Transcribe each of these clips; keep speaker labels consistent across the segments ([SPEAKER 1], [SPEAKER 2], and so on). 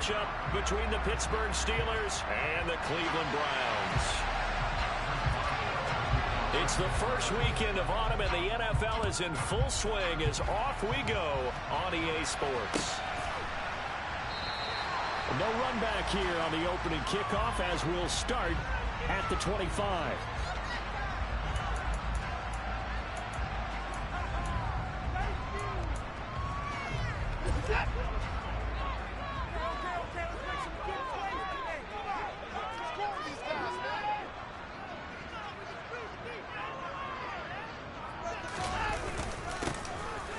[SPEAKER 1] matchup between the Pittsburgh Steelers and the Cleveland Browns. It's the first weekend of autumn, and the NFL is in full swing as off we go on EA Sports. No run back here on the opening kickoff as we'll start at the 25.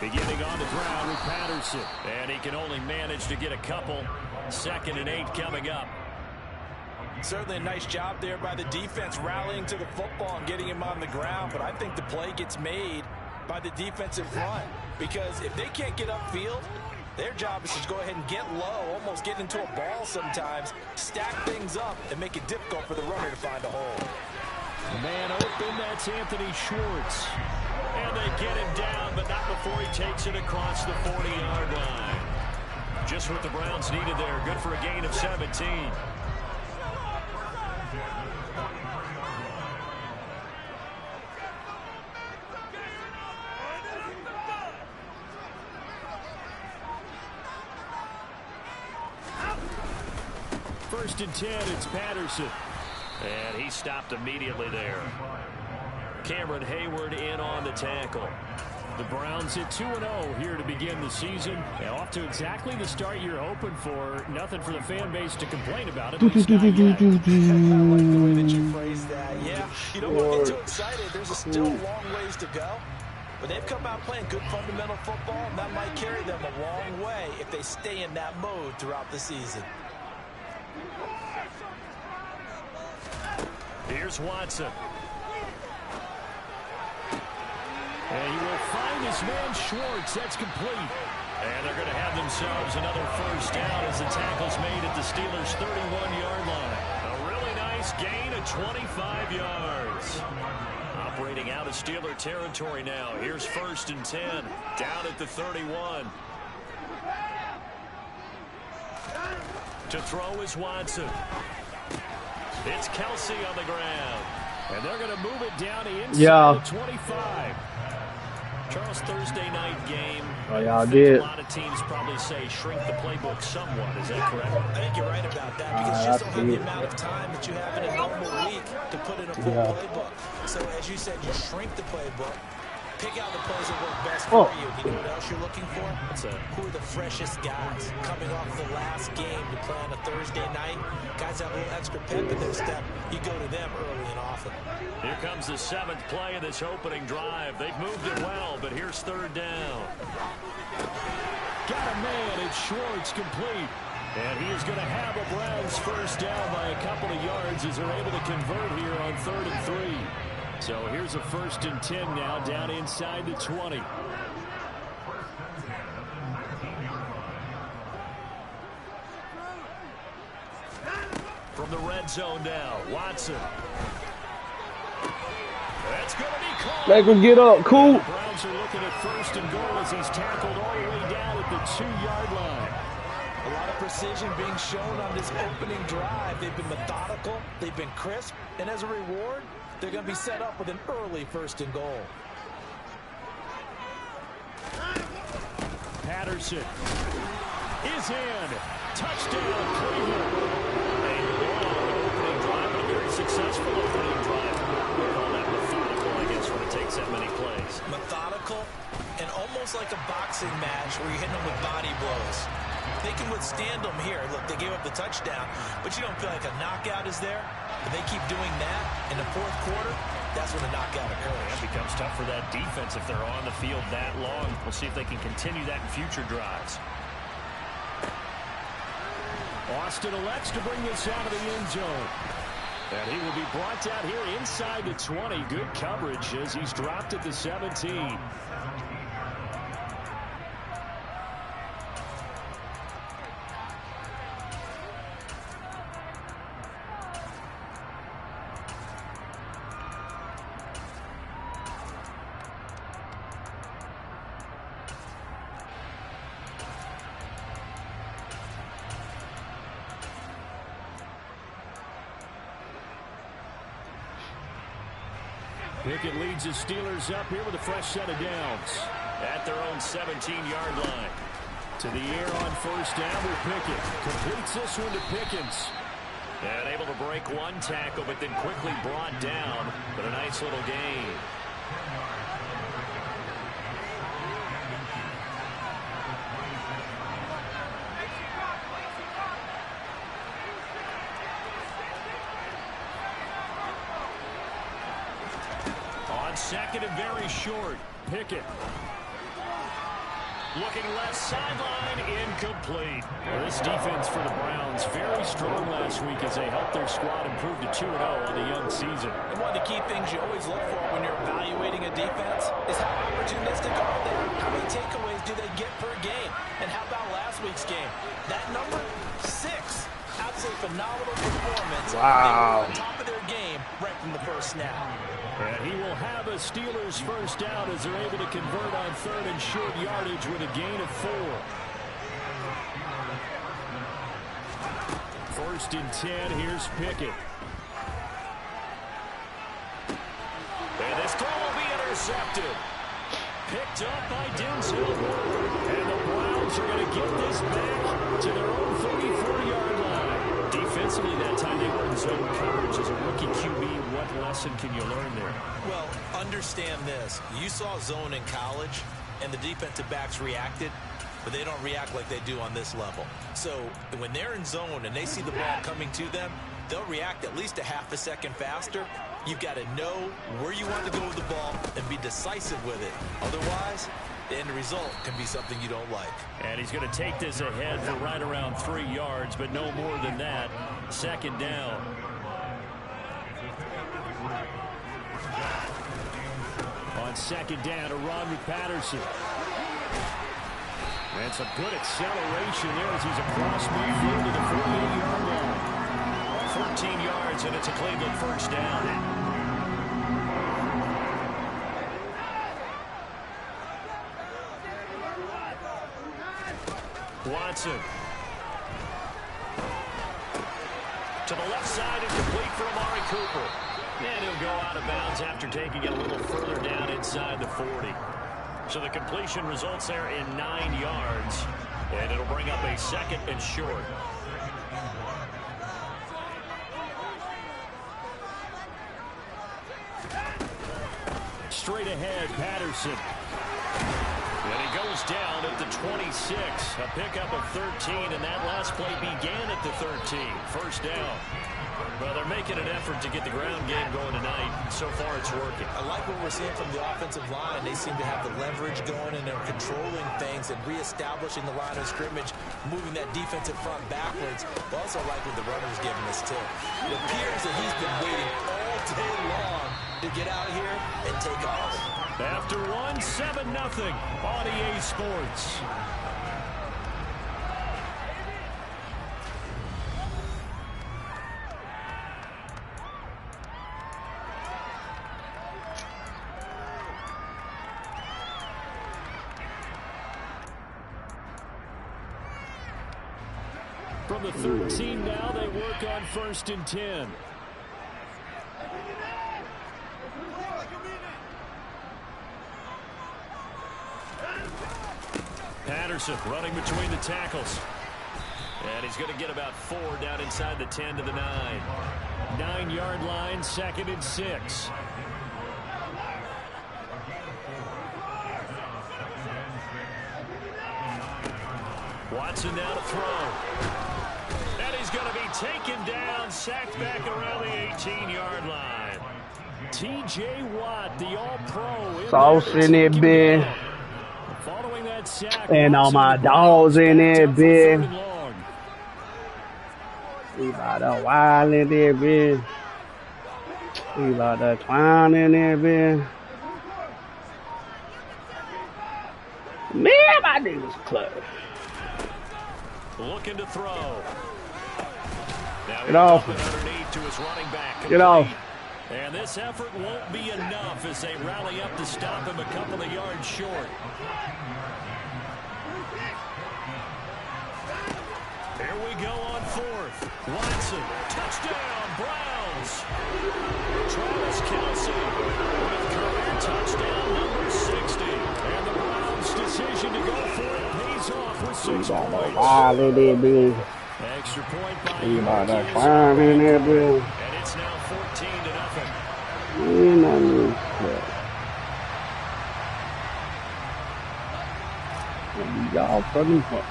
[SPEAKER 1] Beginning on the ground with Patterson, and he can only manage to get a couple. 2nd and 8 coming up.
[SPEAKER 2] Certainly a nice job there by the defense rallying to the football and getting him on the ground, but I think the play gets made by the defensive front because if they can't get upfield, their job is to go ahead and get low, almost get into a ball sometimes, stack things up, and make it difficult for the runner to find a hole.
[SPEAKER 1] Man open, that's Anthony Schwartz. And they get him down, but not before he takes it across the 40-yard line. Just what the Browns needed there. Good for a gain of 17. First and 10, it's Patterson. And he stopped immediately there. Cameron Hayward in on the tackle. The Browns at 2-0 here to begin the season. And off to exactly the start you're hoping for. Nothing for the fan base to complain about. At least not yet.
[SPEAKER 2] I like the way that you phrased that. Yeah, you don't want to get too excited. There's still a long ways to go. But they've come out playing good fundamental football, and that might carry them a long way if they stay in that mode throughout the season.
[SPEAKER 1] Here's Watson. And he will find his man Schwartz. That's complete. And they're going to have themselves another first down as the tackle's made at the Steelers' 31-yard line. A really nice gain of 25 yards. Operating out of Steeler territory now. Here's 1st and 10. Down at the 31. To throw is Watson. It's Kelsey on the ground. And they're going to move it down to inside the 25. Charles, Thursday night game.
[SPEAKER 3] Oh, y'all did.
[SPEAKER 1] A lot of teams probably say shrink the playbook somewhat. Is that correct?
[SPEAKER 2] I think you're right about that because you just don't have the amount of time that you have in a normal week to put in a full playbook. So as you said, you shrink the playbook. Pick out the plays that work best for you. You know what else you're looking for? Who are the freshest guys coming off the last game to play on a Thursday night? Guys have a little extra pep in their step. You go to them early and often.
[SPEAKER 1] Here comes the 7th play of this opening drive. They've moved it well, but here's 3rd down. Got a man. It's Schwartz complete. And he is going to have a Browns first down by a couple of yards as they're able to convert here on 3rd and 3. So here's a 1st and 10 now down inside the 20. From the red zone now, Watson. That's going to be called.
[SPEAKER 3] Make him get up, cool.
[SPEAKER 1] The Browns are looking at 1st and goal as he's tackled all the way down at the 2-yard line.
[SPEAKER 2] A lot of precision being shown on this opening drive. They've been methodical, they've been crisp, and as a reward, they're going to be set up with an early 1st and goal.
[SPEAKER 1] Patterson is in. Touchdown, Cleveland. A long opening drive, but a very successful opening drive. We call that methodical, I guess, when it takes that many plays.
[SPEAKER 2] Methodical and almost like a boxing match where you're hitting them with body blows. They can withstand them here. Look, they gave up the touchdown, but you don't feel like a knockout is there. If they keep doing that in the 4th quarter, that's when the knockout occurs.
[SPEAKER 1] It becomes tough for that defense if they're on the field that long. We'll see if they can continue that in future drives. Austin elects to bring this out of the end zone. And he will be brought down here inside the 20. Good coverage as he's dropped at the 17. Pickett leads the Steelers up here with a fresh set of downs at their own 17-yard line. To the air on first down with Pickett. Completes this one to Pickens. And able to break one tackle, but then quickly brought down. But a nice little gain. On second and very short, Pickett. Looking left sideline, incomplete. Well, this defense for the Browns, very strong last week as they helped their squad improve to 2-0 on the young season.
[SPEAKER 2] And one of the key things you always look for when you're evaluating a defense is how opportunistic are they? How many takeaways do they get per game? And how about last week's game? That number, 6. Absolutely phenomenal performance.
[SPEAKER 3] Wow.
[SPEAKER 2] They were on top of their game right from the first snap.
[SPEAKER 1] And he will have a Steelers first down as they're able to convert on third and short yardage with a gain of 4. First and 10, here's Pickett. And this throw will be intercepted. Picked up by Denzel. And the Browns are going to get this back to their own 34-yard line. Defensively, that time they were in zone coverage. As a rookie QB, what lesson can you learn there?
[SPEAKER 2] Well, understand this. You saw zone in college, and the defensive backs reacted, but they don't react like they do on this level. So when they're in zone and they see the ball coming to them, they'll react at least a half a second faster. You've got to know where you want to go with the ball and be decisive with it. Otherwise, the end result can be something you don't like.
[SPEAKER 1] And he's going to take this ahead for right around 3 yards, but no more than that. Second down. On second down, to run with Patterson. And some good acceleration there as he's across midfield to the 48-yard line. 14 yards, and it's a Cleveland first down. Watson. To the left side and complete for Amari Cooper. And he'll go out of bounds after taking it a little further down inside the 40. So the completion results there in 9 yards. And it'll bring up a second and short. Straight ahead, Patterson. And he goes down at the 26. A pickup of 13, and that last play began at the 13. First down. Well, they're making an effort to get the ground game going tonight. So far, it's working.
[SPEAKER 2] I like what we're seeing from the offensive line. They seem to have the leverage going, and they're controlling things and reestablishing the line of scrimmage, moving that defensive front backwards. I also like what the runner's giving us, too. It appears that he's been waiting all day long to get out here and take off.
[SPEAKER 1] After one, 7-0 on EA Sports. From the 13 now, they work on first and 10. Patterson running between the tackles. And he's going to get about 4 down inside the 10 to the 9. 9-yard line, second and 6. Watson now to throw. And he's going to be taken down, sacked back around the 18-yard line. T.J. Watt, the all-pro.
[SPEAKER 3] Sauce in it, big.
[SPEAKER 1] Following that sack,
[SPEAKER 3] and all my dogs in there, big. We about to wild in there, big. We about to clown in there, big. Man, my niggas close.
[SPEAKER 1] Looking to throw. Now
[SPEAKER 3] get off.
[SPEAKER 1] Underneath to his running back.
[SPEAKER 3] Get off.
[SPEAKER 1] And this effort won't be enough as they rally up to stop him a couple of yards short. Here we go on fourth. Watson, touchdown, Browns. Travis Kelce with career touchdown number 60. And the Browns' decision to go for it pays off with 6 points.
[SPEAKER 3] Wow, they did, man.
[SPEAKER 1] Extra point by
[SPEAKER 3] You about that
[SPEAKER 1] York
[SPEAKER 3] clown in there, bro.
[SPEAKER 1] and it's now 14-0.
[SPEAKER 3] Y'all fucking fuck.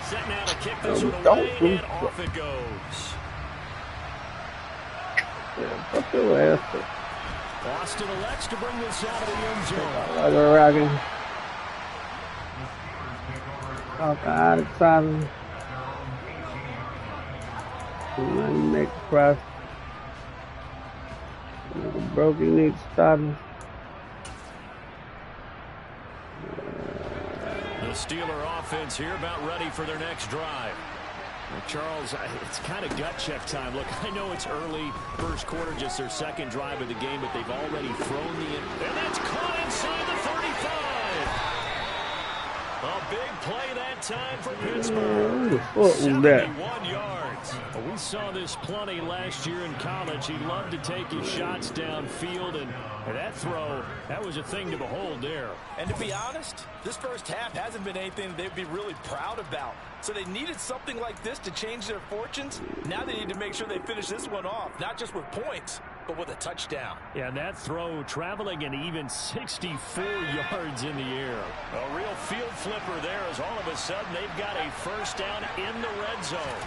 [SPEAKER 1] Set now to kick this one away, and off it goes.
[SPEAKER 3] Yeah, fuck your ass.
[SPEAKER 1] Boston elects to bring this out of the end zone.
[SPEAKER 3] Like a rockin'. Outside, excited. Money make the price. Nigga broke, you need to stop him.
[SPEAKER 1] The Steeler offense here about ready for their next drive. Well, Charles, it's kind of gut check time. Look, I know it's early, first quarter, just their second drive of the game, but they've already thrown and that's caught inside the 35. A big play that time for Pittsburgh.
[SPEAKER 3] What was that?
[SPEAKER 1] 71 yards. Well, we saw this plenty last year in college. He loved to take his shots downfield, and that throw, that was a thing to behold there.
[SPEAKER 2] And to be honest, this first half hasn't been anything they'd be really proud about. So they needed something like this to change their fortunes. Now they need to make sure they finish this one off, not just with points, but with a touchdown.
[SPEAKER 1] Yeah, and that throw traveling an even 64 yards in the air. A real field flipper there as all of a sudden they've got a first down in the red zone.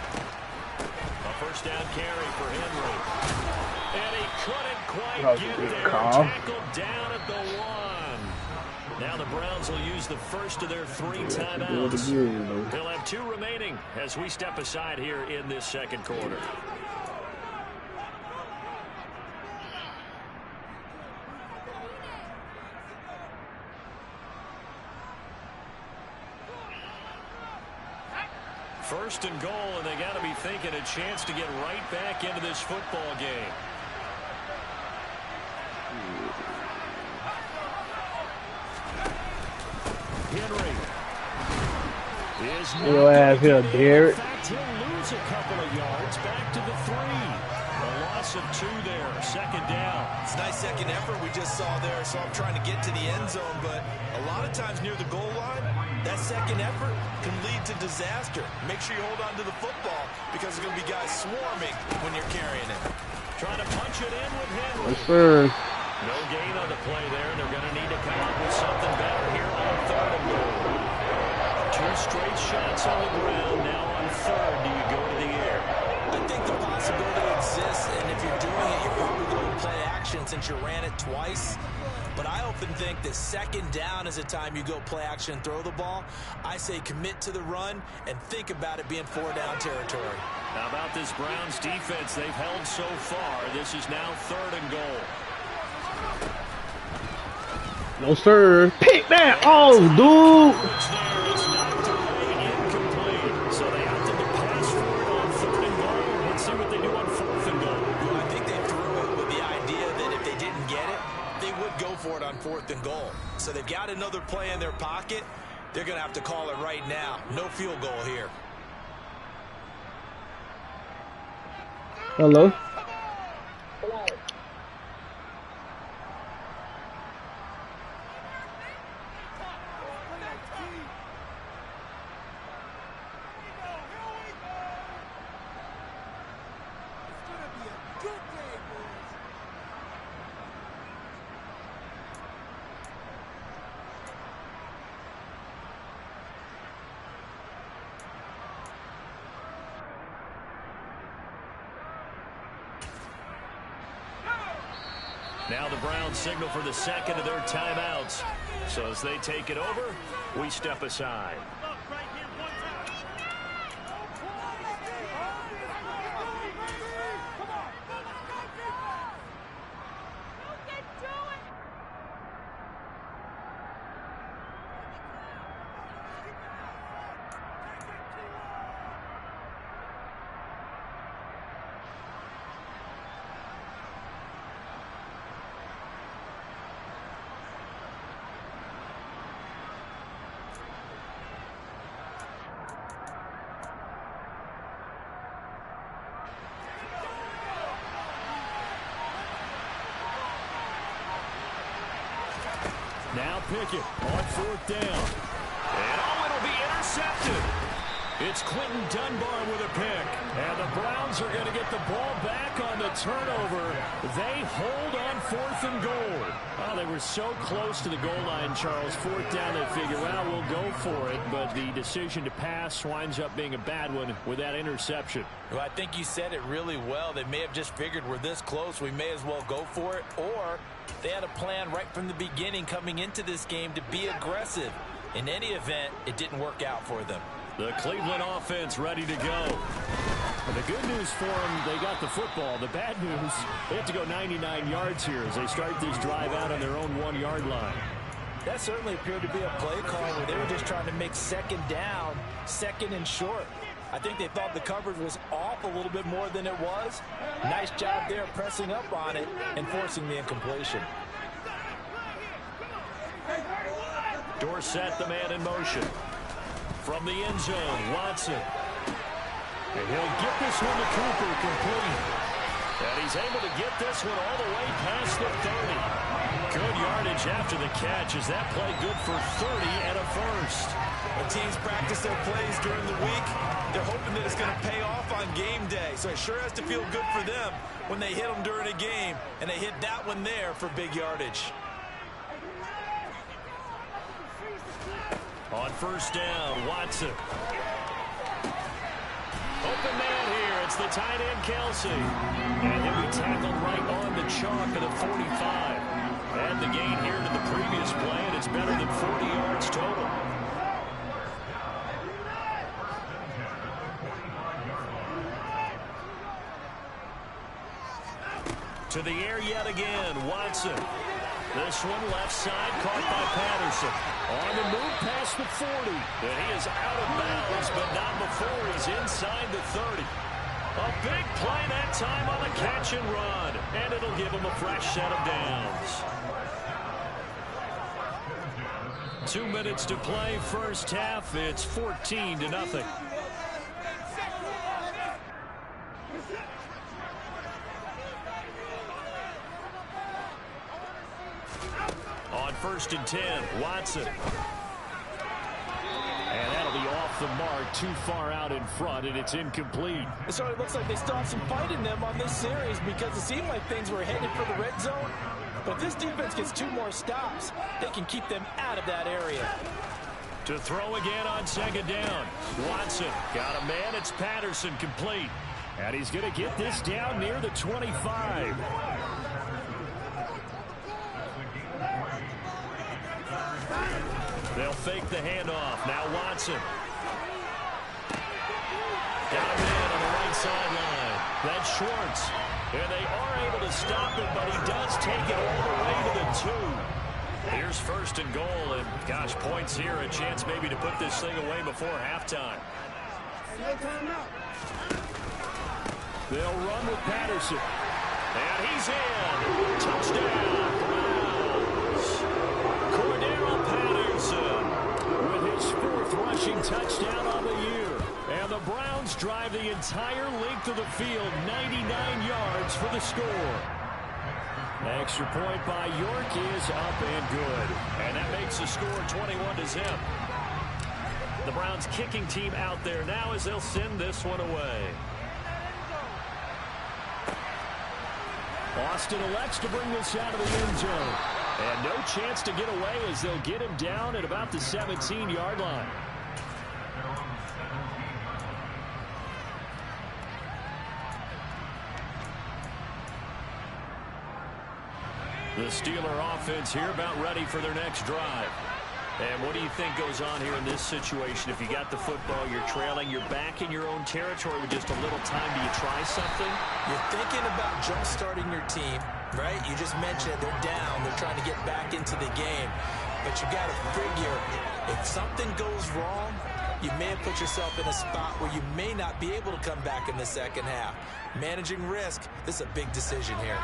[SPEAKER 1] A first down carry for Henry. And he couldn't quite get there. Tackled down at the 1. Now the Browns will use the first of their 3 timeouts. They'll have 2 remaining as we step aside here in this second quarter. First and goal, and they got to be thinking a chance to get right back into this football game. Henry is
[SPEAKER 3] your ass here, Derek.
[SPEAKER 1] In fact, he'll lose a couple of yards back to the 3. A loss of 2 there, second down.
[SPEAKER 2] It's a nice second effort we just saw there. So I'm trying to get to the end zone, but a lot of times near the goal line, that second effort can lead to disaster. Make sure you hold on to the football because there's going to be guys swarming when you're carrying it.
[SPEAKER 1] Trying to punch it in with Henry.
[SPEAKER 3] Yes, sir.
[SPEAKER 1] No gain on the play there. They're going to need to come up with something better here on 3rd and goal. 2 straight shots on the ground. Now on 3rd, do you go to the air?
[SPEAKER 2] I think the possibility exists, and if you're doing it, you're probably going to play action since you ran it twice. But I often think that second down is a time you go play action and throw the ball. I say commit to the run and think about it being 4-down territory.
[SPEAKER 1] How about this Browns defense they've held so far? This is now 3rd and goal.
[SPEAKER 3] No, sir. Pick that. Oh, dude.
[SPEAKER 1] It's knocked away, incomplete. So they opted to pass for it on 3rd and goal. Let's see what they do on 4th and goal.
[SPEAKER 2] Well, I think they threw it with the idea that if they didn't get it, they would go for it on 4th and goal. So they've got another play in their pocket. They're going to have to call it right now. No field goal here.
[SPEAKER 3] Hello.
[SPEAKER 1] Now the Browns signal for the second of their timeouts. So as they take it over, we step aside. Now Pickett on 4th down. And it'll be intercepted. It's Quentin Dunbar with a pick. And the Browns are going to get the ball back on the turnover. They hold on 4th and goal. Oh, they were so close to the goal line, Charles. 4th down, they figure, well, we'll go for it. But the decision to pass winds up being a bad one with that interception.
[SPEAKER 2] Well, I think you said it really well. They may have just figured we're this close, we may as well go for it. Or they had a plan right from the beginning coming into this game to be aggressive. In any event, it didn't work out for them.
[SPEAKER 1] The Cleveland offense ready to go. And the good news for them, they got the football. The bad news, they have to go 99 yards here as they start this drive out on their own 1-yard line.
[SPEAKER 2] That certainly appeared to be a play call where they were just trying to make 2nd down, 2nd and short. I think they thought the coverage was off a little bit more than it was. Nice job there pressing up on it and forcing the incompletion.
[SPEAKER 1] Dorsett, the man in motion. From the end zone, Watson. And he'll get this one to Cooper complete. And he's able to get this one all the way past the 30. Good yardage after the catch. Is that play good for 30 and a first?
[SPEAKER 2] When teams practice their plays during the week, they're hoping that it's going to pay off on game day. So it sure has to feel good for them when they hit them during a game. And they hit that one there for big yardage.
[SPEAKER 1] On 1st down, Watson. Open man here. It's the tight end, Kelsey. And he'll be tackled right on the chalk of the 45. And the gain here to the previous play, and it's better than 40 yards total. To the air yet again, Watson. This one left side, caught by Patterson. On the move past the 40. And he is out of bounds, but not before he's inside the 30. A big play that time on the catch and run. And it'll give him a fresh set of downs. 2 minutes to play, first half. It's 14-0. On 1st and 10, Watson. And that'll be off the mark, too far out in front, and it's incomplete.
[SPEAKER 2] It sort of looks like they still have some fight in them on this series because it seemed like things were headed for the red zone. But if this defense gets 2 more stops, they can keep them out of that area.
[SPEAKER 1] To throw again on 2nd down. Watson got a man. It's Patterson complete. And he's going to get this down near the 25. They'll fake the handoff. Now Watson. Got a man on the right sideline. That's Schwartz. And they are able to stop it, but he does take it all the way to the 2. Here's 1st and goal, and gosh, points here. A chance maybe to put this thing away before halftime. They'll run with Patterson. And he's in. Touchdown, Browns. Cordero Patterson with his 4th rushing touchdown on the year. And the Browns drive the entire length of the field, 99 yards for the score. Extra point by York is up and good. And that makes the score 21-0. The Browns kicking team out there now as they'll send this one away. Austin elects to bring this out of the end zone. And no chance to get away as they'll get him down at about the 17-yard line. The Steeler offense here about ready for their next drive. And what do you think goes on here in this situation? If you got the football, you're trailing, you're back in your own territory with just a little time. Do you try something?
[SPEAKER 2] You're thinking about jump-starting your team, right? You just mentioned they're down. They're trying to get back into the game. But you got to figure if something goes wrong, you may have put yourself in a spot where you may not be able to come back in the second half. Managing risk, this is a big decision here.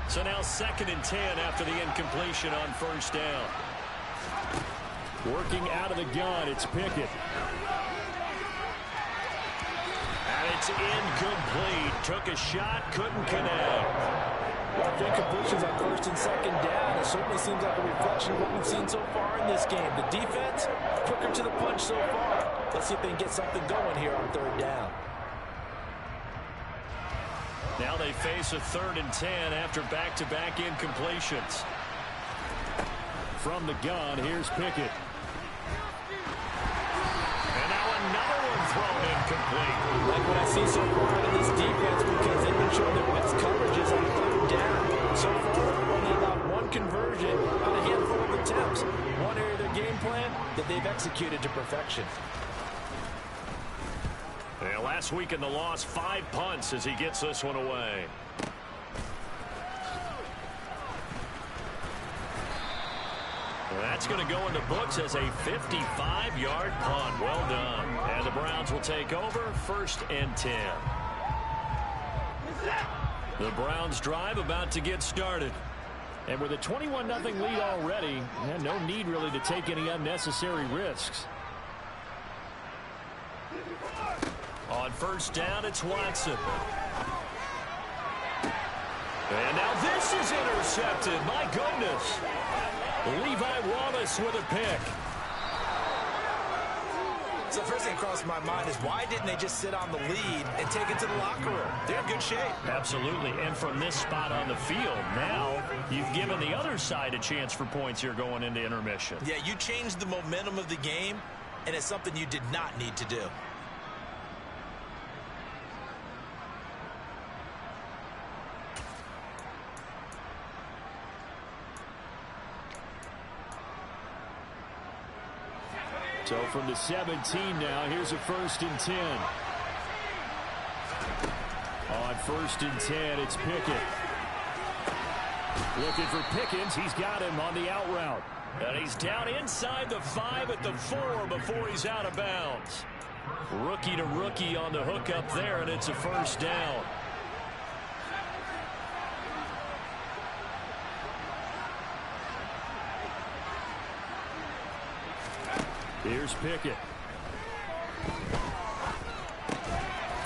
[SPEAKER 1] So now 2nd and 10 after the incompletion on 1st down. Working out of the gun, it's Pickett. And it's incomplete. Took a shot, couldn't connect.
[SPEAKER 2] Well, 3 completions on 1st and 2nd down. It certainly seems like a reflection of what we've seen so far in this game. The defense, quicker to the punch so far. Let's see if they can get something going here on 3rd down.
[SPEAKER 1] Now they face a 3rd and 10 after back-to-back incompletions. From the gun, here's Pickett. And now another one thrown incomplete.
[SPEAKER 2] Like what I see so far out of this defense, because they've been showing their best coverages on 3rd down. So far, only allowed 1 conversion on a handful of attempts. One area of their game plan that they've executed to perfection.
[SPEAKER 1] Yeah, last week in the loss, 5 punts as he gets this one away. That's going to go in the books as a 55-yard punt. Well done. And the Browns will take over 1st and 10. The Browns drive about to get started. And with a 21-0 lead already, no need really to take any unnecessary risks. On 1st down, it's Watson. And now this is intercepted. My goodness. Levi Wallace with a pick.
[SPEAKER 2] So first thing crossed my mind is why didn't they just sit on the lead and take it to the locker room? They're in good shape.
[SPEAKER 1] Absolutely. And from this spot on the field, now you've given the other side a chance for points here going into intermission.
[SPEAKER 2] Yeah, you changed the momentum of the game, and it's something you did not need to do.
[SPEAKER 1] So from the 17 now, here's a 1st and 10. On 1st and 10, it's Pickett. Looking for Pickens. He's got him on the out route. And he's down inside the 5 at the 4 before he's out of bounds. Rookie to rookie on the hook up there, and it's a 1st down. Here's Pickett.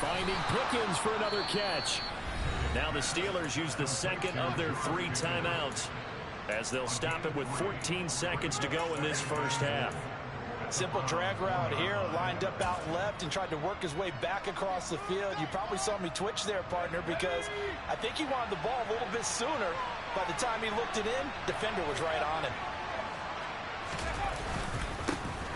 [SPEAKER 1] Finding Pickens for another catch. Now the Steelers use the 2nd of their 3 timeouts as they'll stop it with 14 seconds to go in this 1st half.
[SPEAKER 2] Simple drag route here, lined up out left and tried to work his way back across the field. You probably saw me twitch there, partner, because I think he wanted the ball a little bit sooner. By the time he looked it in, defender was right on him.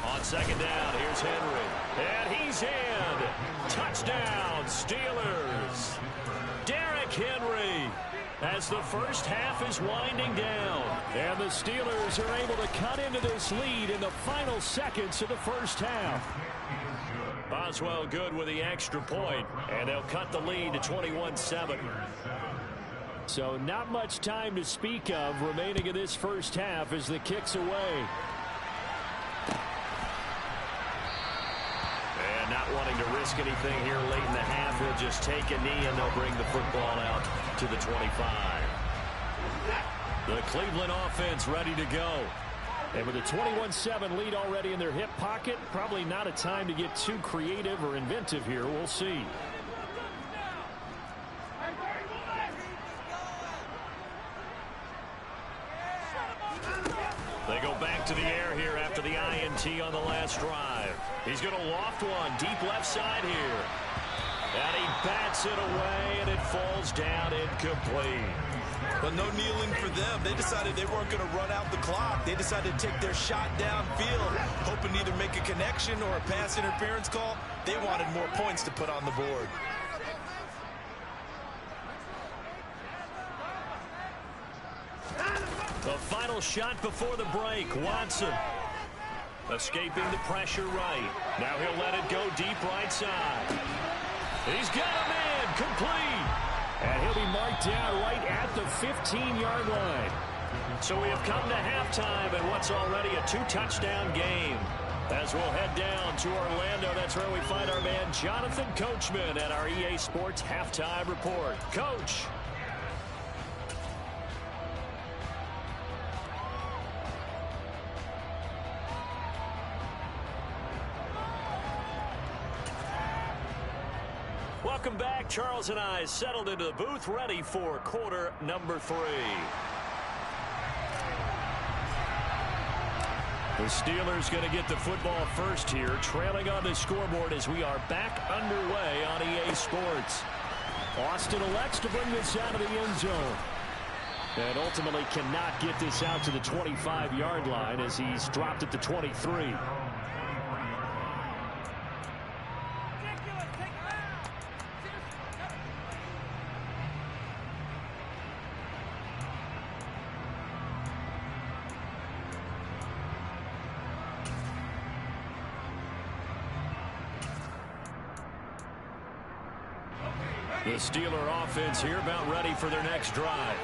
[SPEAKER 1] On 2nd down, here's Henry. And he's in. Touchdown, Steelers. Derrick Henry as the 1st half is winding down. And the Steelers are able to cut into this lead in the final seconds of the 1st half. Boswell good with the extra point, and they'll cut the lead to 21-7. So not much time to speak of remaining in this 1st half as the kick's away. Not wanting to risk anything here late in the half. He'll just take a knee and they'll bring the football out to the 25. The Cleveland offense ready to go. And with a 21-7 lead already in their hip pocket, probably not a time to get too creative or inventive here. We'll see. They go back to the air here after the INT on the last drive. He's going to loft one deep left side here. And he bats it away, and it falls down incomplete.
[SPEAKER 2] But no kneeling for them. They decided they weren't going to run out the clock. They decided to take their shot downfield, hoping to either make a connection or a pass interference call. They wanted more points to put on the board.
[SPEAKER 1] The final shot before the break. Watson escaping the pressure right. Now he'll let it go deep right side. He's got a man complete. And he'll be marked down right at the 15-yard line. So we have come to halftime in what's already a 2-touchdown game. As we'll head down to Orlando, that's where we find our man Jonathan Coachman at our EA Sports Halftime Report. Coach. Welcome back. back. Charles and I settled into the booth, ready for quarter number 3. The Steelers going to get the football first here, trailing on the scoreboard as we are back underway on EA Sports. Austin elects to bring this out of the end zone. And ultimately cannot get this out to the 25-yard line as he's dropped at the 23. The Steeler offense here about ready for their next drive.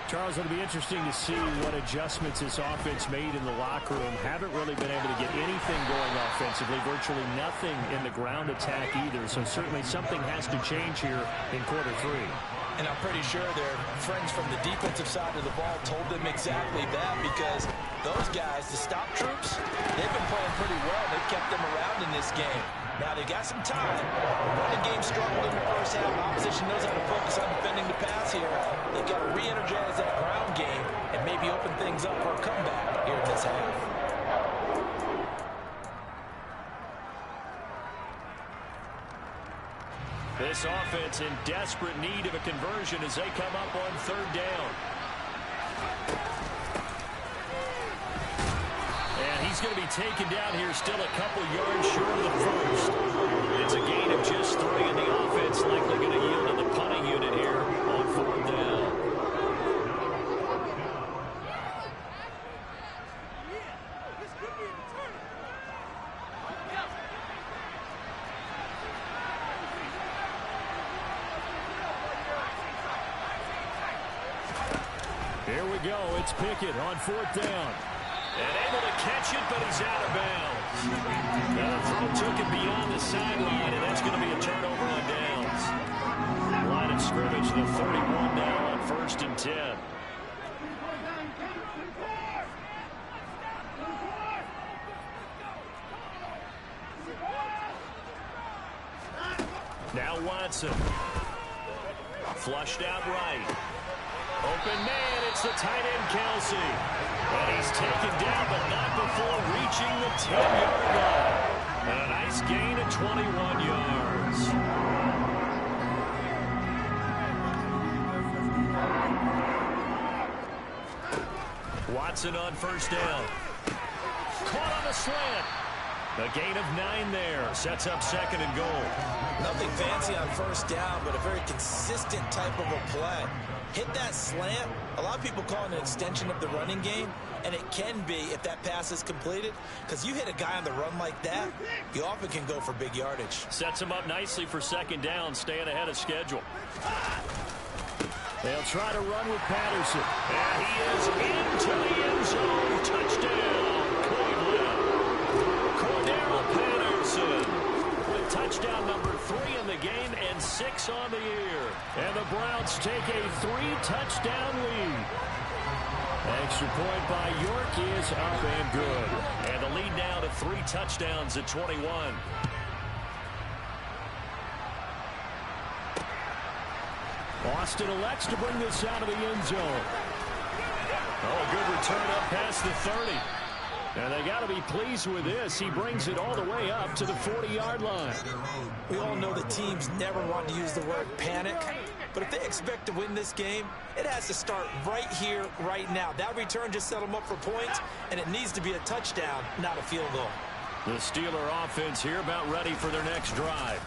[SPEAKER 1] Charles, it'll be interesting to see what adjustments this offense made in the locker room. Haven't really been able to get anything going offensively, virtually nothing in the ground attack either. So certainly something has to change here in quarter 3.
[SPEAKER 2] And I'm pretty sure their friends from the defensive side of the ball told them exactly that, because those guys, the stop troops, they've been playing pretty well. They've kept them around in this game. Now they got some time. The running game struggled in the first half. Opposition knows how to focus on defending the pass here. They've got to re-energize that ground game and maybe open things up for a comeback here in this half.
[SPEAKER 1] This offense in desperate need of a conversion as they come up on 3rd down. And he's going to be taken down here, still a couple yards short of the first. It's a gain of just 3, and the offense likely going to yield to the punting unit here on 4th down. Here we go. It's Pickett on 4th down. And able to catch it, but he's out of bounds. Now the throw took it beyond the sideline, and that's going to be a turnover on downs. Line of scrimmage, the 31 now on 1st and 10. Now Watson. Flushed out right. Open man, it's the tight end, Kelsey. And he's taken down, but not before reaching the 10-yard line. And a nice gain of 21 yards. Watson on 1st down. Caught on the slant. A gain of 9 there. Sets up 2nd and goal.
[SPEAKER 2] Nothing fancy on 1st down, but a very consistent type of a play. Hit that slant. A lot of people call it an extension of the running game, and it can be if that pass is completed, because you hit a guy on the run like that, you often can go for big yardage.
[SPEAKER 1] Sets him up nicely for 2nd down, staying ahead of schedule. They'll try to run with Patterson. And he is into the end zone. Touchdown, Cleveland. Cordero Patterson with touchdown number 3 in the game and 6 on the year. And the Browns take a 3-touchdown lead. Extra point by York is up and good. And the lead now to 3 touchdowns at 21. Austin elects to bring this out of the end zone. Oh, a good return up past the 30. And they got to be pleased with this. He brings it all the way up to the 40-yard line.
[SPEAKER 2] We all know that teams never want to use the word panic. But if they expect to win this game, it has to start right here, right now. That return just set them up for points, and it needs to be a touchdown, not a field goal.
[SPEAKER 1] The Steeler offense here about ready for their next drive.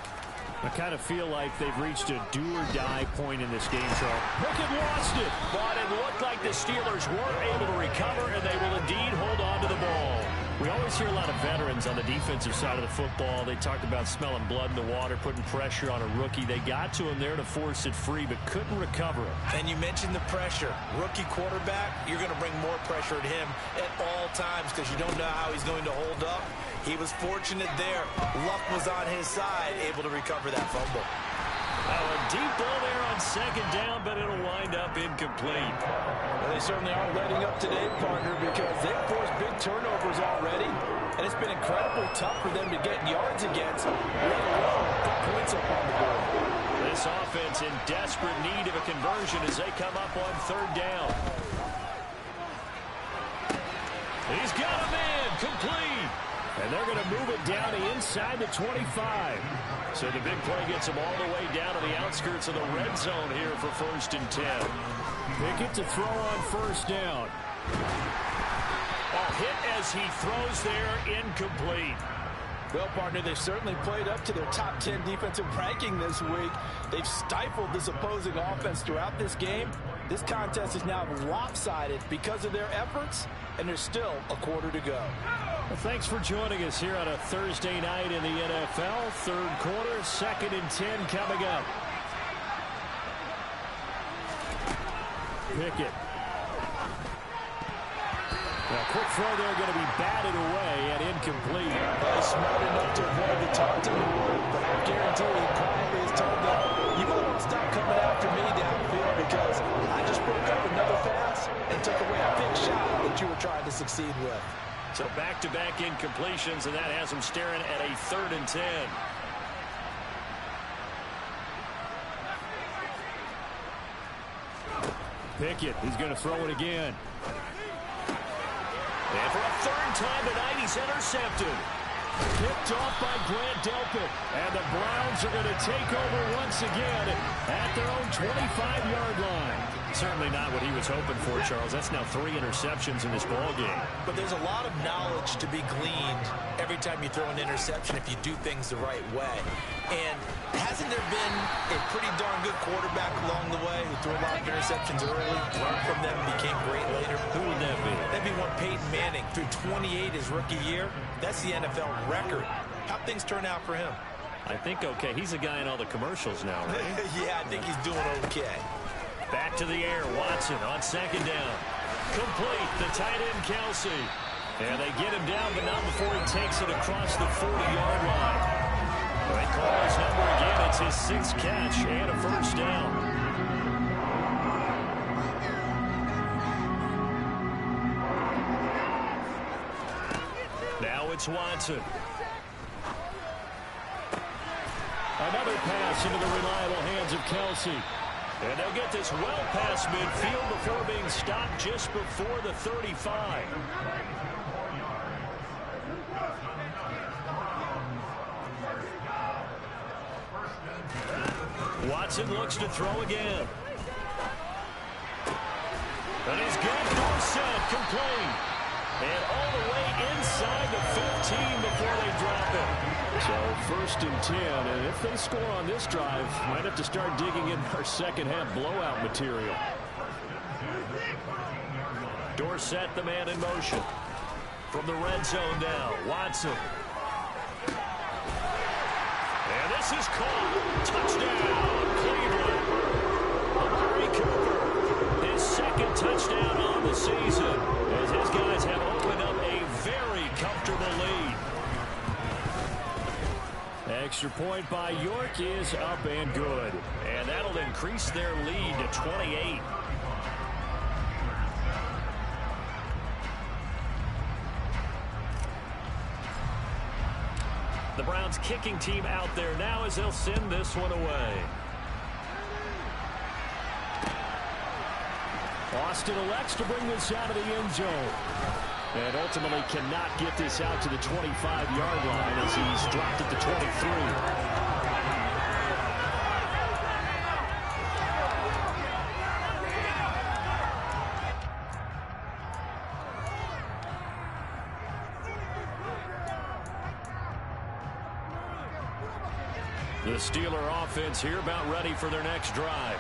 [SPEAKER 1] I kind of feel like they've reached a do-or-die point in this game, Charles. Pickett lost it, but it looked like the Steelers were able to recover, and they will indeed hold on to the ball. We always hear a lot of veterans on the defensive side of the football. They talk about smelling blood in the water, putting pressure on a rookie. They got to him there to force it free, but couldn't recover it.
[SPEAKER 2] And you mentioned the pressure. Rookie quarterback, you're going to bring more pressure at him at all times because you don't know how he's going to hold up. He was fortunate there. Luck was on his side, able to recover that fumble.
[SPEAKER 1] A deep ball there on 2nd down, but it'll wind up incomplete.
[SPEAKER 2] Well, they certainly aren't letting up today, partner, because they've forced big turnovers already, and it's been incredibly tough for them to get yards against, let alone put points up on the board.
[SPEAKER 1] This offense in desperate need of a conversion as they come up on third down. He's got him in, complete. And they're going to move it down inside the 25. So the big play gets them all the way down to the outskirts of the red zone here for 1st and 10. Pickett to throw on first down. A hit as he throws there, incomplete.
[SPEAKER 2] Well, partner, they've certainly played up to their top 10 defensive ranking this week. They've stifled this opposing offense throughout this game. This contest is now lopsided because of their efforts, and there's still a quarter to go.
[SPEAKER 1] Well, thanks for joining us here on a Thursday night in the NFL. Third quarter, 2nd and 10 coming up. Pickett. A quick throw there going to be batted away and incomplete.
[SPEAKER 2] Smart enough to avoid the taunting, but I guarantee he quietly has told them, you might want to stop coming after me downfield because I just broke up another pass and took away a big shot that you were trying to succeed with.
[SPEAKER 1] So back-to-back incompletions, and that has them staring at a 3rd and 10. Pickett, he's going to throw it again. And for a 3rd time tonight, he's intercepted. Picked off by Grant Delpit. And the Browns are going to take over once again at their own 25-yard line. Certainly not what he was hoping for, Charles. That's now 3 interceptions in this ballgame.
[SPEAKER 2] But there's a lot of knowledge to be gleaned every time you throw an interception if you do things the right way. And hasn't there been a pretty darn good quarterback along the way who threw a lot of interceptions early, learned from them, became great later?
[SPEAKER 1] Who would that be?
[SPEAKER 2] That'd be one Peyton Manning. Threw 28 his rookie year. That's the NFL record. How'd things turn out for him?
[SPEAKER 1] I think okay. He's a guy in all the commercials now, right?
[SPEAKER 2] Yeah, I think he's doing okay.
[SPEAKER 1] Back to the air. Watson on 2nd down. Complete. The tight end, Kelsey. And they get him down, but not before he takes it across the 40-yard line. They call his number again. It's his 6th catch and a 1st down. Now it's Watson. Another pass into the reliable hands of Kelsey. And they'll get this well past midfield before being stopped just before the 35. Watson looks to throw again. And he's got Dorsett complete. And all the way inside the 15 before they drop it. So 1st and 10, and if they score on this drive, might have to start digging in our second-half blowout material. Dorsett, the man in motion. From the red zone now, Watson. And this is caught. Touchdown, Cleveland. Amari Cooper, his 2nd touchdown on the season, as his guys have opened up a very comfortable lead. Extra point by York is up and good. And that'll increase their lead to 28. The Browns kicking team out there now as they'll send this one away. Austin elects to bring this out of the end zone. And ultimately cannot get this out to the 25-yard line as he's dropped at the 23. The Steeler offense here about ready for their next drive.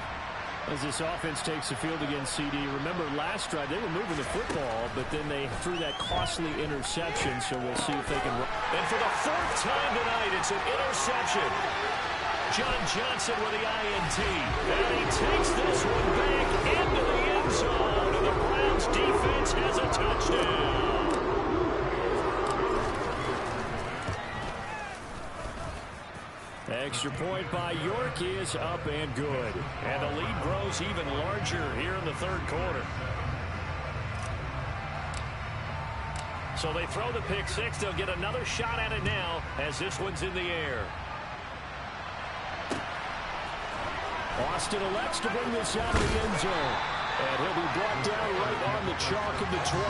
[SPEAKER 1] As this offense takes the field against CD, remember last drive they were moving the football, but then they threw that costly interception, so we'll see if they can run. And for the 4th time tonight, it's an interception. John Johnson with the INT. And he takes this one back into the end zone, and the Browns defense has a touchdown. Extra point by York is up and good. And the lead grows even larger here in the 3rd quarter. So they throw the pick 6. They'll get another shot at it now as this one's in the air. Austin elects to bring this out of the end zone. And he'll be brought down right on the chalk of the 20.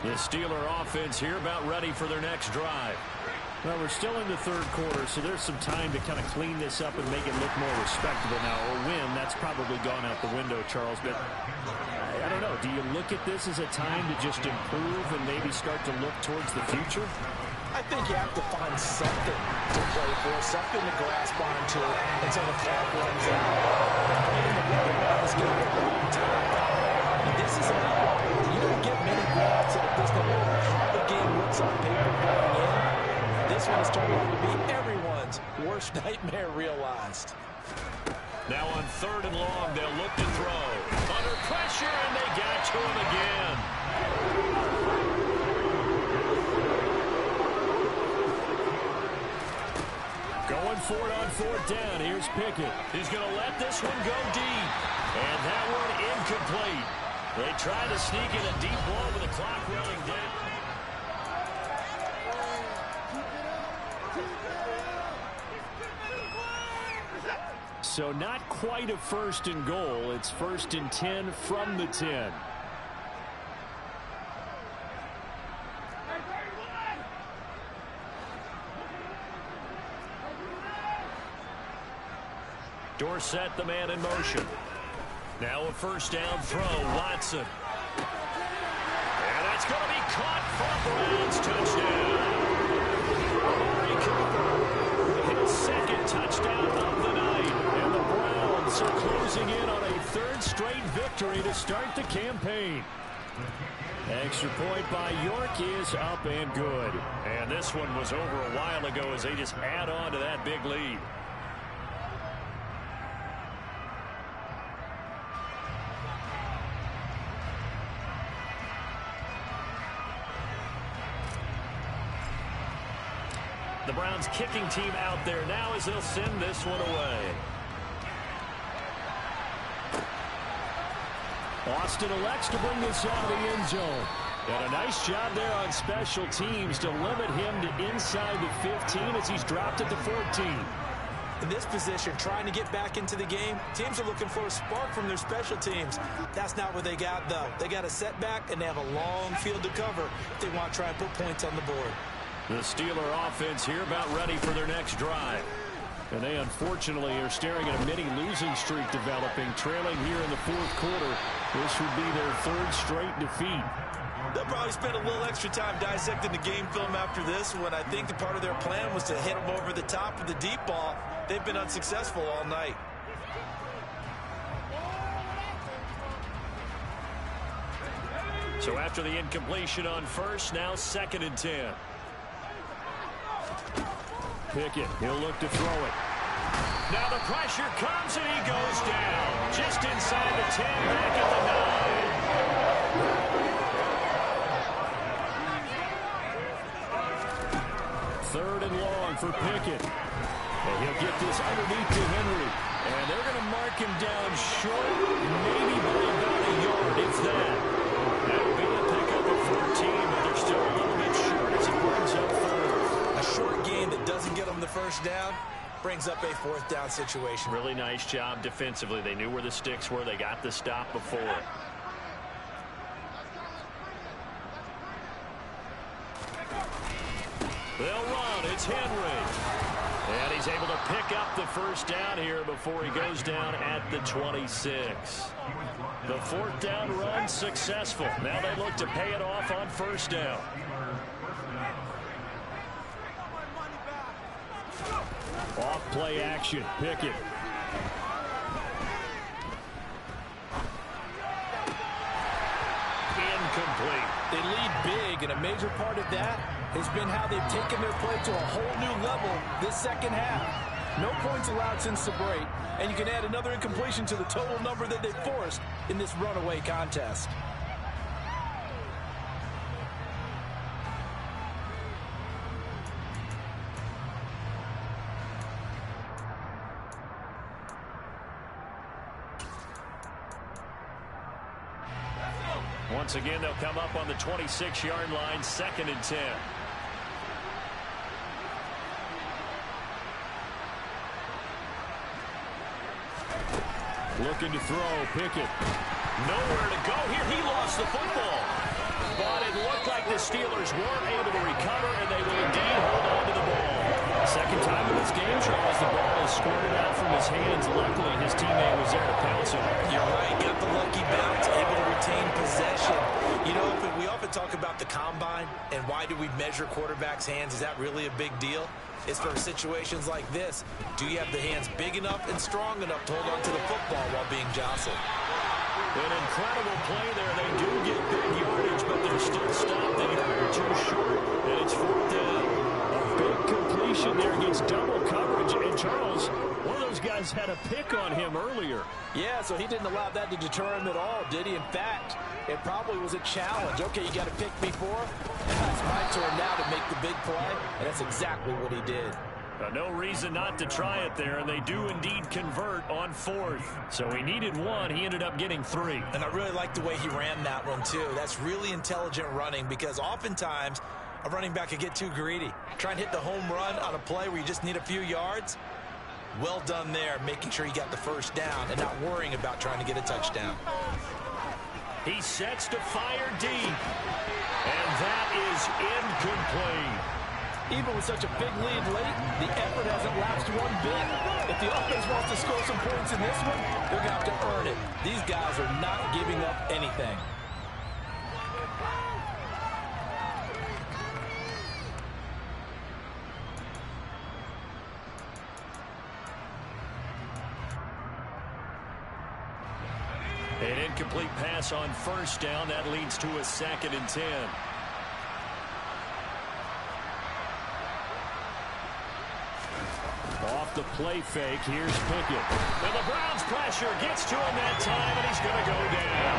[SPEAKER 1] The Steeler offense here about ready for their next drive.
[SPEAKER 4] Well, we're still in the third quarter, so there's some time to kind of clean this up and make it look more respectable now. Or win, that's probably gone out the window, Charles. But I don't know. Do you look at this as a time to just improve and maybe start to look towards the future?
[SPEAKER 2] I think you have to find something to play for, something to grasp onto until the clock runs out. Playing the way they are is going to be a long time. And this is an outlier. You don't get many blowouts at this, no matter how the game looks on paper going in. This one is turning out to be everyone's worst nightmare realized.
[SPEAKER 1] Now on 3rd and long, they'll look to throw. Under pressure, and they got to him again. Going for it on 4th down. Here's Pickett. He's going to let this one go deep. And that one incomplete. They try to sneak in a deep ball with the clock running down. So not quite a 1st and goal. It's 1st and 10 from the 10. Dorsett, the man in motion. Now a 1st down throw. Watson. And that's going to be caught for Browns touchdown. Amari Cooper, his 2nd touchdown of the night. And the Browns are closing in on a 3rd straight victory to start the campaign. Extra point by York is up and good. And this one was over a while ago as they just add on to that big lead. The Browns kicking team out there now as they'll send this one away. Austin elects to bring this out of the end zone. And a nice job there on special teams to limit him to inside the 15 as he's dropped at the 14.
[SPEAKER 2] In this position, trying to get back into the game, teams are looking for a spark from their special teams. That's not what they got, though. They got a setback, and they have a long field to cover if they want to try and put points on the board.
[SPEAKER 1] The Steeler offense here about ready for their next drive. And they unfortunately are staring at a mini losing streak developing, trailing here in the 4th quarter. This would be their 3rd straight defeat.
[SPEAKER 2] They'll probably spend a little extra time dissecting the game film after this when I think the part of their plan was to hit them over the top of the deep ball. They've been unsuccessful all night.
[SPEAKER 1] So after the incompletion on 1st, now 2nd and 10. Pickett, he'll look to throw it. Now the pressure comes and he goes down. Just inside the 10, back at the 9. 3rd and long for Pickett. And he'll get this underneath to Henry. And they're going to mark him down short, maybe by about a yard, if that. That'll be a pickup of 14, but they're still a little bit short as it brings up 4th.
[SPEAKER 2] A short gain that doesn't get them the 1st down brings up a 4th down situation.
[SPEAKER 1] Really nice job defensively. They knew where the sticks were. They got the stop before. They'll run. It's Henry. And he's able to pick up the 1st down here before he goes down at the 26. The 4th down run successful. Now they look to pay it off on 1st down. Off play action. Pickett. Incomplete.
[SPEAKER 2] They lead big, and a major part of that has been how they've taken their play to a whole new level this 2nd half. No points allowed since the break, and you can add another incompletion to the total number that they've forced in this runaway contest.
[SPEAKER 1] Once again, they'll come up on the 26-yard line, 2nd and 10. Looking to throw, Pickett. Nowhere to go here. He lost the football. But it looked like the Steelers weren't able to recover, and they will indeed hold on to the ball. Second time in this game, Charles, the ball is squirted out from his hands. Luckily, his teammate was there to pounce him.
[SPEAKER 2] You're right. Got the lucky bounce, able to retain possession. You know, we often talk about the combine and why do we measure quarterbacks' hands. Is that really a big deal? It's for situations like this. Do you have the hands big enough and strong enough to hold on to the football while being jostled?
[SPEAKER 1] An incredible play there. They do get big yardage, but they're still stopped a yard or two short, and it's 4th down. A big completion there against double coverage, and Charles, one of those guys had a pick on him earlier.
[SPEAKER 2] Yeah, so he didn't allow that to deter him at all, did he? In fact, it probably was a challenge. Okay, you got to pick me for? It's my turn now to make the big play, and that's exactly what he did.
[SPEAKER 1] No reason not to try it there, and they do indeed convert on 4th. So he needed 1. He ended up getting 3.
[SPEAKER 2] And I really like the way he ran that one, too. That's really intelligent running because oftentimes a running back could get too greedy. Try and hit the home run on a play where you just need a few yards. Well done there, making sure he got the first down and not worrying about trying to get a touchdown.
[SPEAKER 1] He sets to fire deep, and that is incomplete.
[SPEAKER 2] Even with such a big lead late, the effort hasn't lapsed one bit. If the offense wants to score some points in this one, they're going to have to earn it. These guys are not giving up anything.
[SPEAKER 1] An incomplete pass on 1st down. That leads to a 2nd and 10. Off the play fake, here's Pickett. And the Browns pressure gets to him that time, and he's going to go down.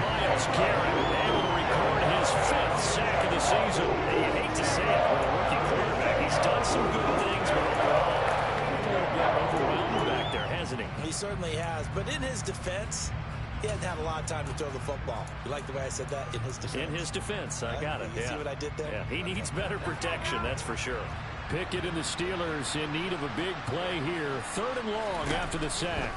[SPEAKER 1] Myles Garrett able to record his 5th sack of the season. You hate to say it with a rookie quarterback. He's done some good things, but overall, a little bit overwhelmed back there, hasn't he?
[SPEAKER 2] He certainly has, but in his defense, he hasn't had a lot of time to throw the football. You like the way I said that? In his defense.
[SPEAKER 1] In his defense, I got it.
[SPEAKER 2] You see what I did there?
[SPEAKER 1] Yeah, he needs better protection, that's for sure. Pickett and the Steelers in need of a big play here. 3rd and long after the sack.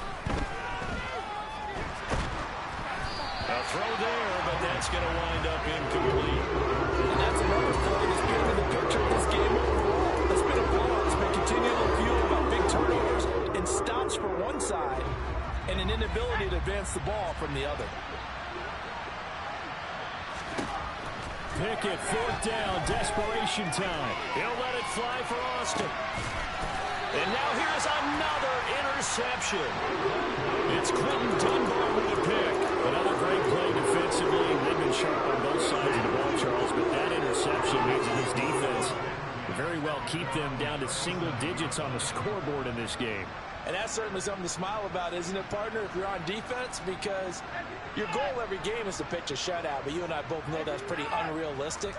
[SPEAKER 1] A throw there, but that's going to wind up incomplete.
[SPEAKER 2] And that's another play that's been in the picture of this game overall. It's been a blowout. It's been continually fueled by big turnovers and stops for one side and an inability to advance the ball from the other.
[SPEAKER 1] Pickett, 4th down, desperation time. He'll let it fly for Austin. And now here's another interception. It's Quentin Dunbar with a pick. Another great play defensively. They've been sharp on both sides of the ball, Charles, but that interception means that his defense will very well keep them down to single digits on the scoreboard in this game.
[SPEAKER 2] And that's certainly something to smile about, isn't it, partner, if you're on defense? Because your goal every game is to pitch a shutout, but you and I both know that's pretty unrealistic.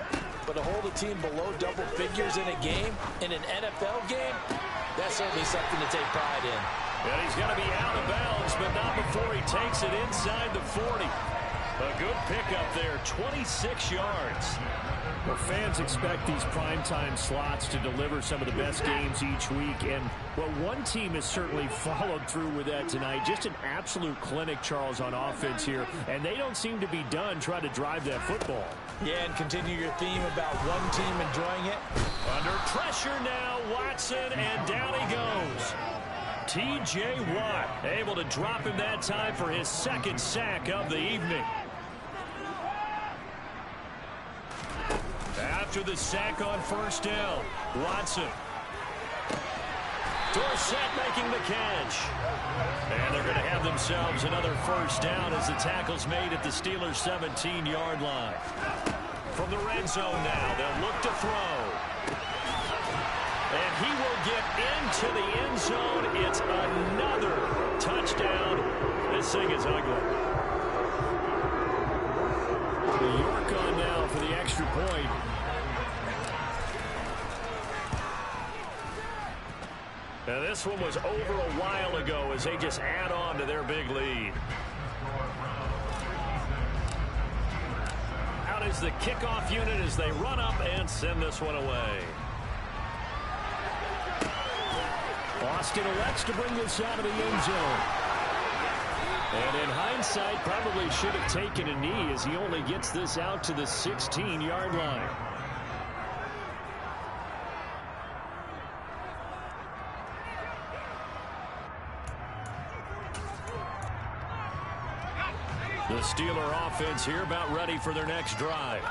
[SPEAKER 2] But to hold a team below double figures in a game, in an NFL game, that's certainly something to take pride in.
[SPEAKER 1] And he's going to be out of bounds, but not before he takes it inside the 40. A good pickup there, 26 yards. Well, fans expect these primetime slots to deliver some of the best games each week. And, well, one team has certainly followed through with that tonight. Just an absolute clinic, Charles, on offense here. And they don't seem to be done trying to drive that football.
[SPEAKER 2] Yeah, and continue your theme about one team enjoying it.
[SPEAKER 1] Under pressure now, Watson, and down he goes. T.J. Watt able to drop him that time for his 2nd sack of the evening. After the sack on 1st down, Watson. Dorsett making the catch. And they're going to have themselves another 1st down as the tackle's made at the Steelers' 17-yard line. From the red zone now, they'll look to throw. And he will get into the end zone. It's another touchdown. This thing is ugly. York on now for the extra point. Now this one was over a while ago as they just add on to their big lead. is the kickoff unit as they run up and send this one away. Austin elects to bring this out of the end zone. And in hindsight, probably should have taken a knee as he only gets this out to the 16-yard line. The Steeler offense here about ready for their next drive.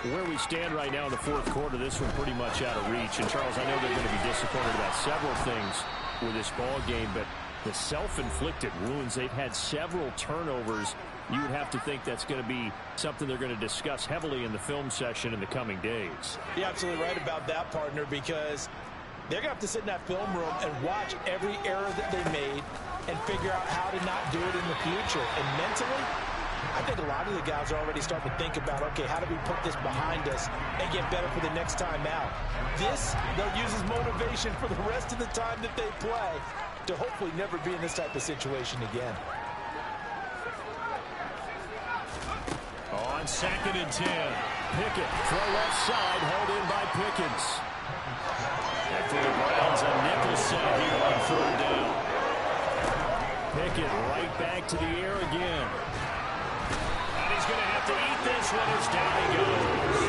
[SPEAKER 1] Where we stand right now in the fourth quarter, this one pretty much out of reach. And, Charles, I know they're going to be disappointed about several things with this ball game, but the self-inflicted wounds, they've had several turnovers. You would have to think that's going to be something they're going to discuss heavily in the film session in the coming days.
[SPEAKER 2] You're absolutely right about that, partner, because they're going to have to sit in that film room and watch every error that they made and figure out how to not do it in the future. And mentally, I think a lot of the guys are already starting to think about, okay, how do we put this behind us and get better for the next time out? This, they'll use as motivation for the rest of the time that they play to hopefully never be in this type of situation again.
[SPEAKER 1] On 2nd and 10, Pickett throw left side, held in by Pickens. And for the Browns, a nickel set here on 3rd down. Pickett right back to the air again. And he's going to have to eat this one as down he goes.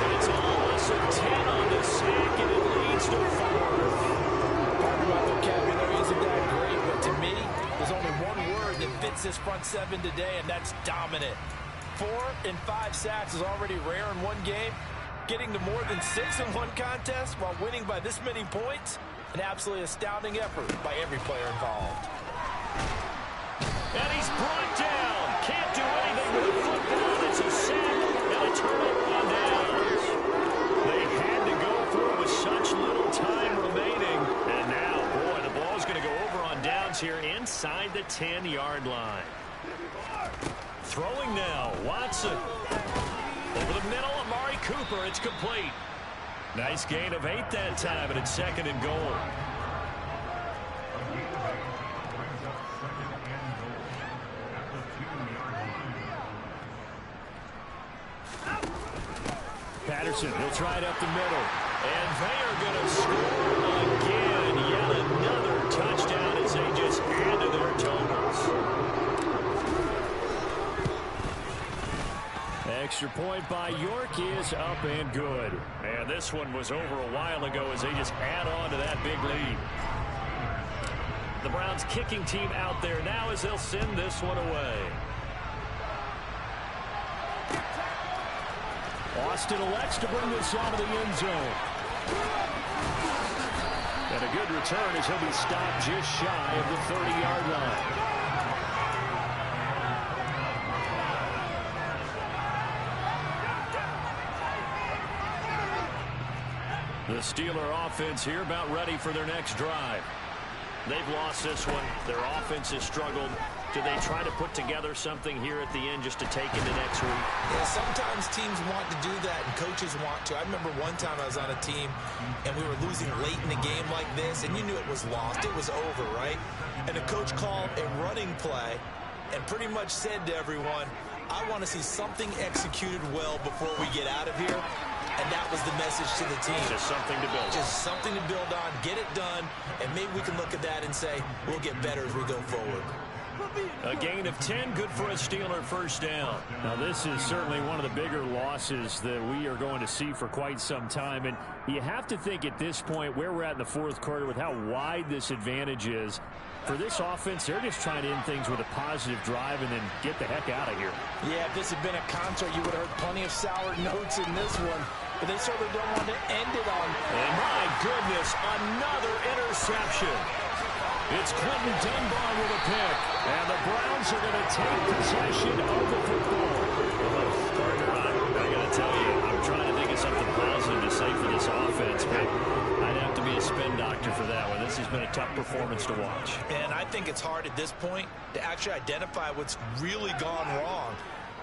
[SPEAKER 1] And it's a loss of 10 on the sack, and it leads to 4th.
[SPEAKER 2] Part of my vocabulary isn't that great, but to me, there's only one word that fits this front seven today, and that's dominant. 4 and 5 sacks is already rare in one game. Getting to more than 6 in one contest while winning by this many points, an absolutely astounding effort by every player involved.
[SPEAKER 1] And he's brought down. Can't do anything with the football. It's a sack and a turnover on downs. They had to go through with such little time remaining. And now, boy, the ball's going to go over on downs here inside the 10-yard line. Throwing now, Watson. Over the middle, Amari Cooper. It's complete. Nice gain of 8 that time, and it's 2nd and goal. Patterson, he'll try it up the middle. And they are going to score again. Yet another touchdown as they just add to their totals. Extra point by York is up and good. And this one was over a while ago as they just add on to that big lead. The Browns kicking team out there now as they'll send this one away. Austin elects to bring this out of the end zone. And a good return as he'll be stopped just shy of the 30-yard line. The Steeler offense here about ready for their next drive. They've lost this one. Their offense has struggled. Do they try to put together something here at the end just to take into next week?
[SPEAKER 2] Yeah, sometimes teams want to do that and coaches want to. I remember one time I was on a team and we were losing late in the game like this, and you knew it was lost. It was over, right? And the coach called a running play and pretty much said to everyone, I want to see something executed well before we get out of here. And that was the message to the team.
[SPEAKER 1] Just something to build on.
[SPEAKER 2] Just something to build on, get it done, and maybe we can look at that and say, we'll get better as we go forward.
[SPEAKER 1] A gain of 10, good for a Steeler first down.
[SPEAKER 4] Now, this is certainly one of the bigger losses that we are going to see for quite some time. And you have to think at this point where we're at in the fourth quarter with how wide this advantage is. For this offense, they're just trying to end things with a positive drive and then get the heck out of here.
[SPEAKER 2] Yeah, if this had been a concert, you would have heard plenty of sour notes in this one. But they certainly don't want to end it on.
[SPEAKER 1] And my goodness, another interception. It's Clinton Dunbar with a pick. And the Browns are going to take possession of the football. Partner, I got to tell you, I'm trying to think of something positive to say for this offense, but I'd have to be a spin doctor for that one. This has been a tough performance to watch.
[SPEAKER 2] And I think it's hard at this point to actually identify what's really gone wrong.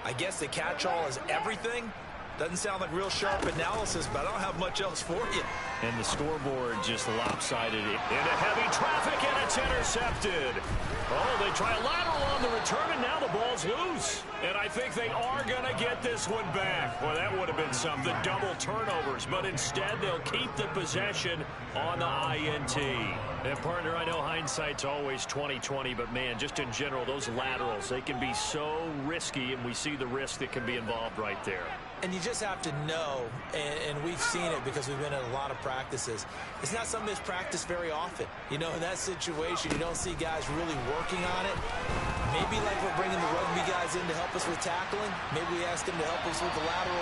[SPEAKER 2] I guess the catch-all is everything. Doesn't sound like real sharp analysis, but I don't have much else for you.
[SPEAKER 1] And the scoreboard just lopsided it into heavy traffic, and it's intercepted. Oh, they try a lateral on the return, and now the ball's loose. And I think they are going to get this one back. Well, that would have been something, double turnovers. But instead, they'll keep the possession on the INT. And, partner, I know hindsight's always 20/20, but, man, just in general, those laterals, they can be so risky, and we see the risk that can be involved right there.
[SPEAKER 2] And you just have to know, and we've seen it because we've been in a lot of practices, it's not something that's practiced very often. You know, in that situation, you don't see guys really working on it. Maybe like we're bringing the rugby guys in to help us with tackling. Maybe we ask them to help us with the lateral